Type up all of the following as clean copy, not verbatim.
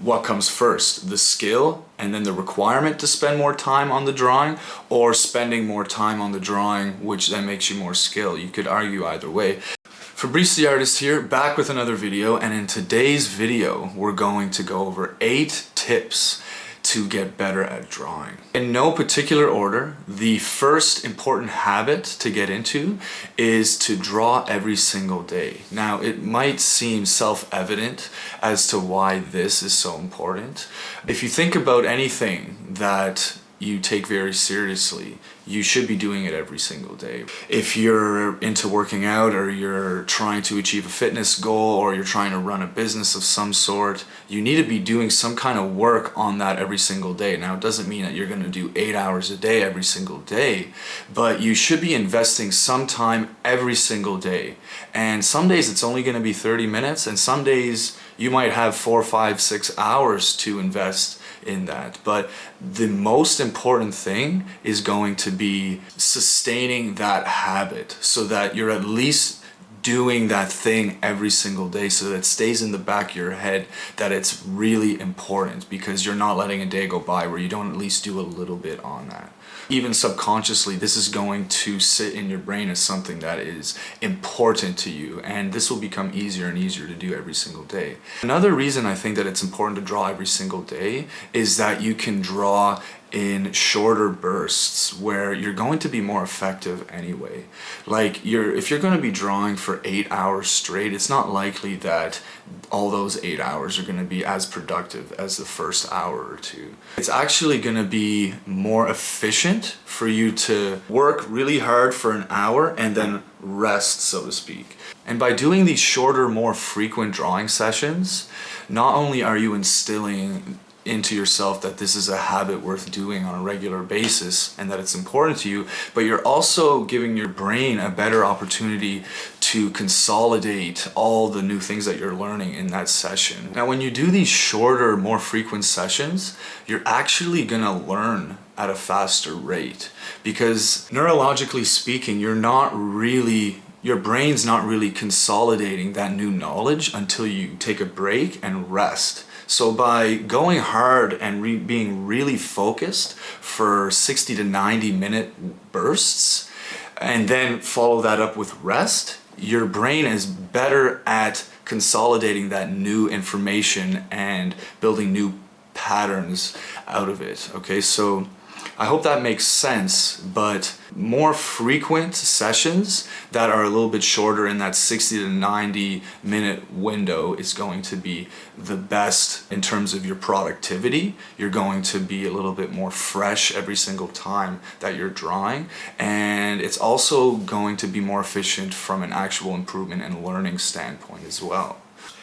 what comes first, the skill and then the requirement to spend more time on the drawing, or spending more time on the drawing which then makes you more skilled? You could argue either way. Fabrice the Artist here, back with another video, and in today's video we're going to go over 8 tips to get better at drawing. In no particular order, the first important habit to get into is to draw every single day. Now, it might seem self-evident as to why this is so important. If you think about anything that you take very seriously, you should be doing it every single day. If you're into working out, or you're trying to achieve a fitness goal, or you're trying to run a business of some sort, you need to be doing some kind of work on that every single day. Now, it doesn't mean that you're going to do 8 hours a day every single day, but you should be investing some time every single day. And some days it's only going to be 30 minutes, and some days you might have 4, 5, 6 hours to invest in that. But the most important thing is going to be sustaining that habit, so that you're at least doing that thing every single day, so that it stays in the back of your head that it's really important, because you're not letting a day go by where you don't at least do a little bit on that. Even subconsciously, this is going to sit in your brain as something that is important to you, and this will become easier and easier to do every single day. Another reason I think that it's important to draw every single day is that you can draw in shorter bursts where you're going to be more effective anyway. Like, if you're going to be drawing for 8 hours straight, it's not likely that all those 8 hours are going to be as productive as the first hour or two. It's actually going to be more efficient for you to work really hard for an hour and then rest, so to speak. And by doing these shorter, more frequent drawing sessions, not only are you instilling into yourself that this is a habit worth doing on a regular basis and that it's important to you, but you're also giving your brain a better opportunity to consolidate all the new things that you're learning in that session. Now, when you do these shorter, more frequent sessions, you're actually gonna learn at a faster rate, because neurologically speaking, your brain's not really consolidating that new knowledge until you take a break and rest. So by going hard and being really focused for 60 to 90 minute bursts, and then follow that up with rest, your brain is better at consolidating that new information and building new patterns out of it. Okay, so I hope that makes sense, but more frequent sessions that are a little bit shorter in that 60 to 90 minute window is going to be the best in terms of your productivity. You're going to be a little bit more fresh every single time that you're drawing, and it's also going to be more efficient from an actual improvement and learning standpoint as well.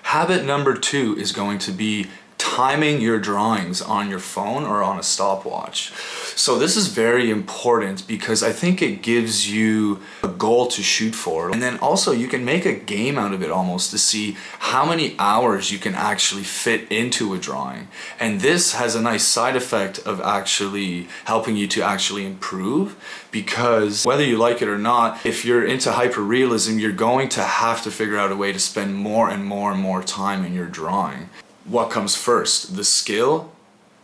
Habit number 2 is going to be timing your drawings on your phone or on a stopwatch. So this is very important because I think it gives you a goal to shoot for, and then also you can make a game out of it almost to see how many hours you can actually fit into a drawing. And this has a nice side effect of actually helping you to actually improve, because whether you like it or not, if you're into hyperrealism, you're going to have to figure out a way to spend more and more and more time in your drawing. What comes first, the skill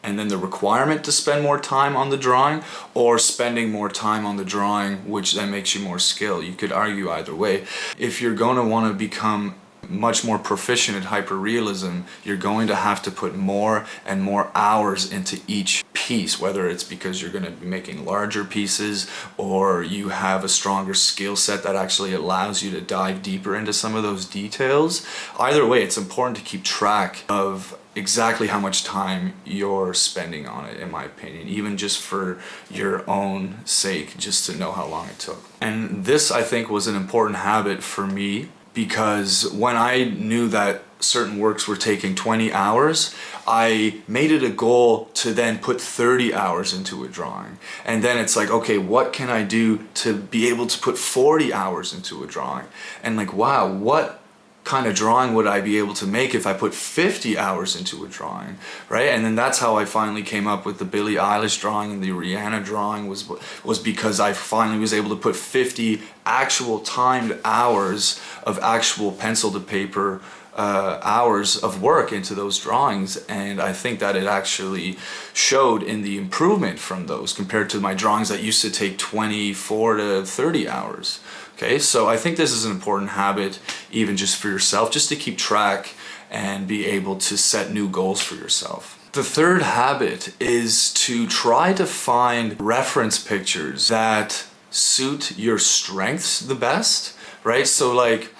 and then the requirement to spend more time on the drawing, or spending more time on the drawing which then makes you more skilled? You could argue either way. If you're going to want to become much more proficient at hyperrealism, you're going to have to put more and more hours into each piece, whether it's because you're going to be making larger pieces, or you have a stronger skill set that actually allows you to dive deeper into some of those details. Either way, it's important to keep track of exactly how much time you're spending on it, in my opinion, even just for your own sake, just to know how long it took. And this, I think, was an important habit for me, because when I knew that certain works were taking 20 hours, I made it a goal to then put 30 hours into a drawing. And then it's like, okay, what can I do to be able to put 40 hours into a drawing? And like, wow, what kind of drawing would I be able to make if I put 50 hours into a drawing, right? And then that's how I finally came up with the Billie Eilish drawing and the Rihanna drawing, was because I finally was able to put 50 actual timed hours of actual pencil to paper hours of work into those drawings, and I think that it actually showed in the improvement from those compared to my drawings that used to take 24 to 30 hours. Okay, so I think this is an important habit, even just for yourself, just to keep track and be able to set new goals for yourself. The third habit is to try to find reference pictures that suit your strengths the best, right? So like,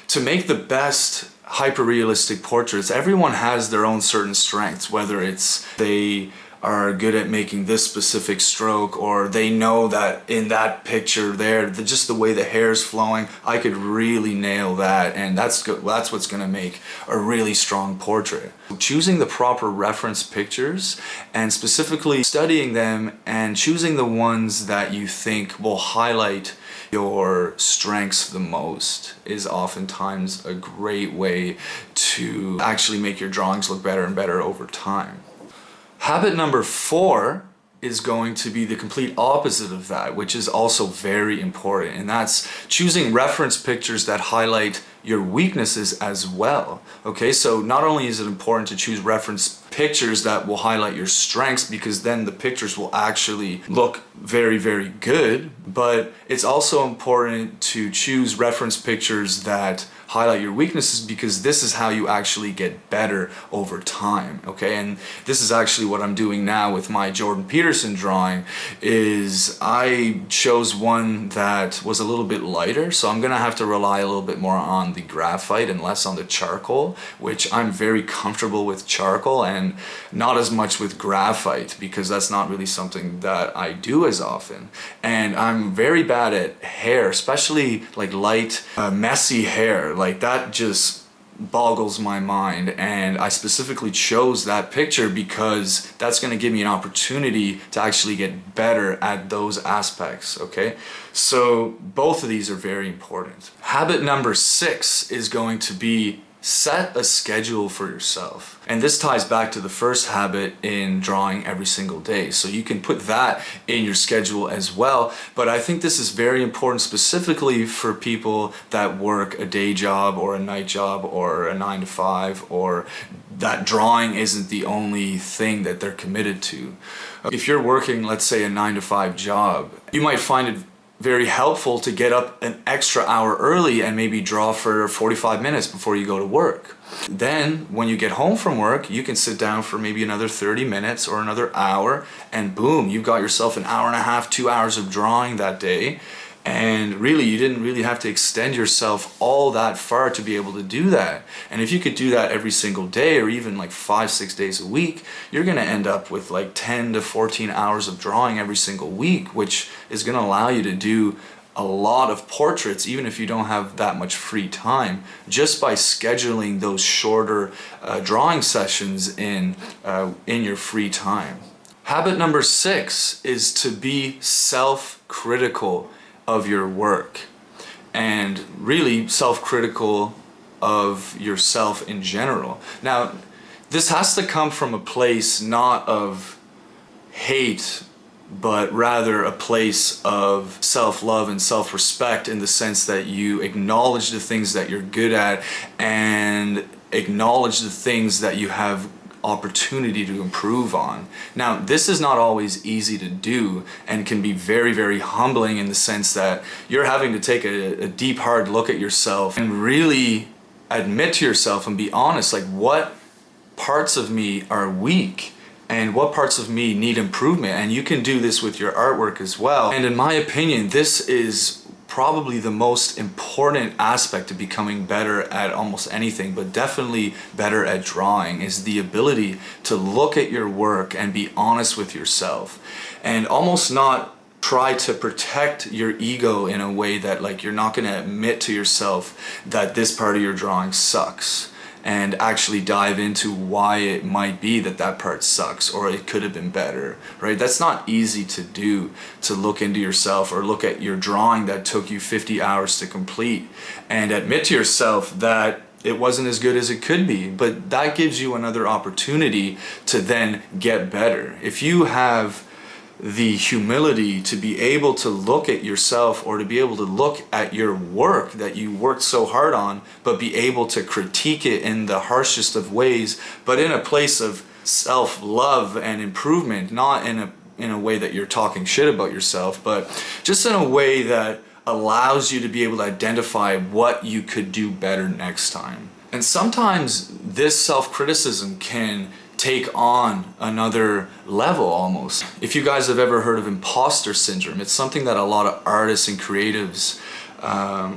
to make the best hyper-realistic portraits, everyone has their own certain strengths, whether it's they are good at making this specific stroke, or they know that in that picture there, just the way the hair is flowing, I could really nail that, and that's what's going to make a really strong portrait. Choosing the proper reference pictures and specifically studying them and choosing the ones that you think will highlight your strengths the most is oftentimes a great way to actually make your drawings look better and better over time. Habit number 4 is going to be the complete opposite of that, which is also very important, and that's choosing reference pictures that highlight your weaknesses as well. Okay, so not only is it important to choose reference pictures that will highlight your strengths, because then the pictures will actually look very, very good, but it's also important to choose reference pictures that highlight your weaknesses, because this is how you actually get better over time. Okay, and this is actually what I'm doing now with my Jordan Peterson drawing, is I chose one that was a little bit lighter, so I'm gonna have to rely a little bit more on the graphite and less on the charcoal, which I'm very comfortable with charcoal and not as much with graphite, because that's not really something that I do as often. And I'm very bad at hair, especially like light, messy hair. Like that just boggles my mind, and I specifically chose that picture because that's going to give me an opportunity to actually get better at those aspects. Okay, so both of these are very important. Habit number 6 is going to be set a schedule for yourself, and this ties back to the first habit in drawing every single day, so you can put that in your schedule as well. But I think this is very important specifically for people that work a day job or a night job or a 9 to 5, or that drawing isn't the only thing that they're committed to. If you're working, let's say, a 9 to 5 job, you might find it very helpful to get up an extra hour early and maybe draw for 45 minutes before you go to work. Then when you get home from work, you can sit down for maybe another 30 minutes or another hour, and boom, you've got yourself an hour and a half, 2 hours of drawing that day. And really, you didn't really have to extend yourself all that far to be able to do that. And if you could do that every single day, or even like 5-6 days a week, you're gonna end up with like 10 to 14 hours of drawing every single week, which is gonna allow you to do a lot of portraits, even if you don't have that much free time, just by scheduling those shorter drawing sessions in your free time. Habit number 6 is to be self-critical of your work, and really self-critical of yourself in general. Now, this has to come from a place not of hate, but rather a place of self-love and self-respect, in the sense that you acknowledge the things that you're good at and acknowledge the things that you have opportunity to improve on. Now, this is not always easy to do, and can be very, very humbling, in the sense that you're having to take a deep, hard look at yourself and really admit to yourself and be honest, like, what parts of me are weak and what parts of me need improvement. And you can do this with your artwork as well. And in my opinion, this is probably the most important aspect of becoming better at almost anything, but definitely better at drawing, is the ability to look at your work and be honest with yourself, and almost not try to protect your ego in a way that, like, you're not going to admit to yourself that this part of your drawing sucks, and actually dive into why it might be that that part sucks, or it could have been better, right? That's not easy to do, to look into yourself or look at your drawing that took you 50 hours to complete and admit to yourself that it wasn't as good as it could be. But that gives you another opportunity to then get better. If you have the humility to be able to look at yourself, or to be able to look at your work that you worked so hard on, but be able to critique it in the harshest of ways, but in a place of self-love and improvement, not in a way that you're talking shit about yourself, but just in a way that allows you to be able to identify what you could do better next time. And sometimes this self-criticism can take on another level almost. If you guys have ever heard of imposter syndrome, it's something that a lot of artists and creatives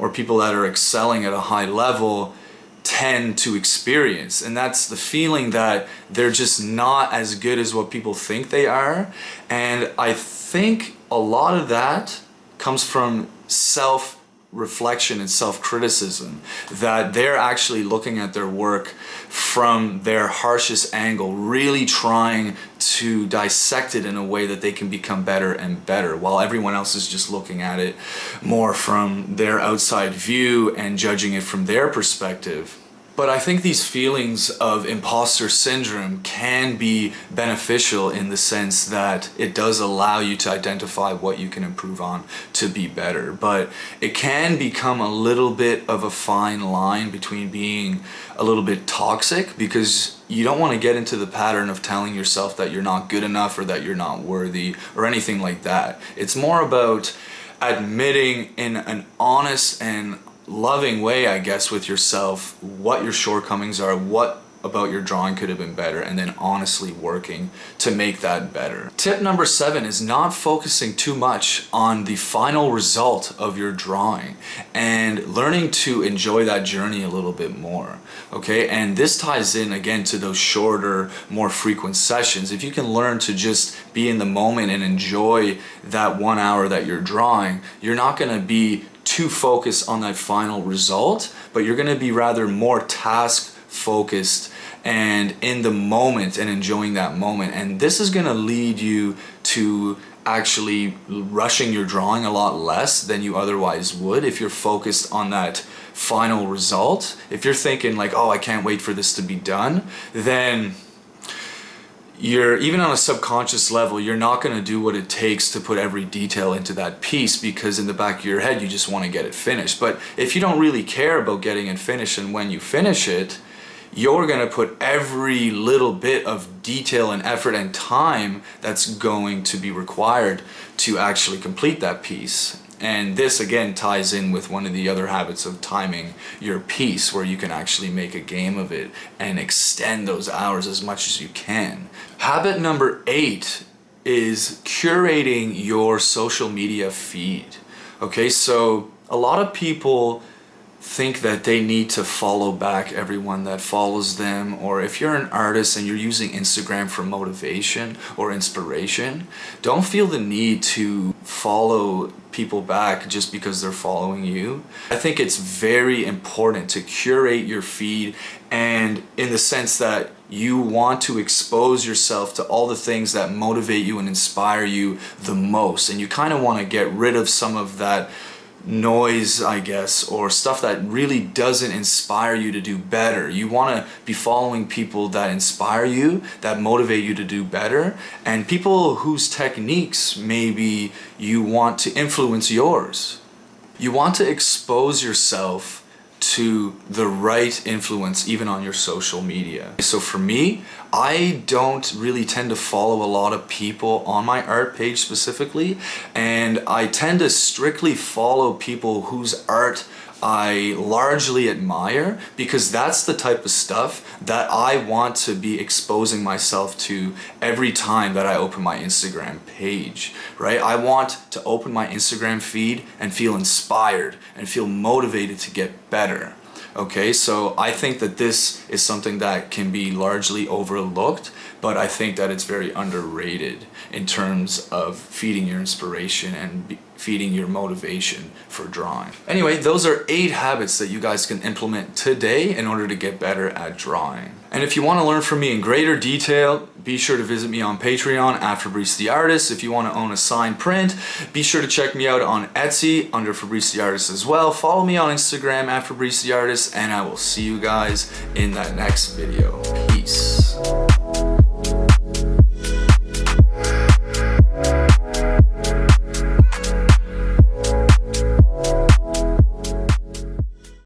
or people that are excelling at a high level tend to experience. And that's the feeling that they're just not as good as what people think they are. And I think a lot of that comes from self-reflection and self-criticism, that they're actually looking at their work from their harshest angle, really trying to dissect it in a way that they can become better and better, while everyone else is just looking at it more from their outside view and judging it from their perspective. But I think these feelings of imposter syndrome can be beneficial in the sense that it does allow you to identify what you can improve on to be better. But it can become a little bit of a fine line between being a little bit toxic, because you don't want to get into the pattern of telling yourself that you're not good enough or that you're not worthy or anything like that. It's more about admitting in an honest and loving way, I guess, with yourself what your shortcomings are, what about your drawing could have been better, and then honestly working to make that better. Tip number 7 is not focusing too much on the final result of your drawing and learning to enjoy that journey a little bit more. Okay, and this ties in again to those shorter, more frequent sessions. If you can learn to just be in the moment and enjoy that 1 hour that you're drawing, you're not going to be too focused on that final result, but you're going to be rather more task focused and in the moment and enjoying that moment. And this is going to lead you to actually rushing your drawing a lot less than you otherwise would if you're focused on that final result. If you're thinking like, oh, I can't wait for this to be done, then you're, even on a subconscious level, you're not going to do what it takes to put every detail into that piece, because in the back of your head you just want to get it finished. But if you don't really care about getting it finished, and when you finish it, you're going to put every little bit of detail and effort and time that's going to be required to actually complete that piece. And this again ties in with one of the other habits of timing your piece, where you can actually make a game of it and extend those hours as much as you can. Habit number 8 is curating your social media feed. Okay, so a lot of people think that they need to follow back everyone that follows them, or if you're an artist and you're using Instagram for motivation or inspiration, don't feel the need to follow people back just because they're following you. I think it's very important to curate your feed, and in the sense that you want to expose yourself to all the things that motivate you and inspire you the most, and you kind of want to get rid of some of that noise, I guess, or stuff that really doesn't inspire you to do better. You want to be following people that inspire you, that motivate you to do better, and people whose techniques maybe you want to influence yours. You want to expose yourself to the right influence even on your social media. So for me, I don't really tend to follow a lot of people on my art page specifically, and I tend to strictly follow people whose art I largely admire, because that's the type of stuff that I want to be exposing myself to every time that I open my Instagram page, right? I want to open my Instagram feed and feel inspired and feel motivated to get better. Okay, so I think that this is something that can be largely overlooked, but I think that it's very underrated in terms of feeding your inspiration and feeding your motivation for drawing. Anyway, those are 8 habits that you guys can implement today in order to get better at drawing. And if you want to learn from me in greater detail, be sure to visit me on Patreon at Fabrice the Artist. If you want to own a signed print, be sure to check me out on Etsy under Fabrice the Artist as well. Follow me on Instagram at Fabrice the Artist, and I will see you guys in that next video. Peace.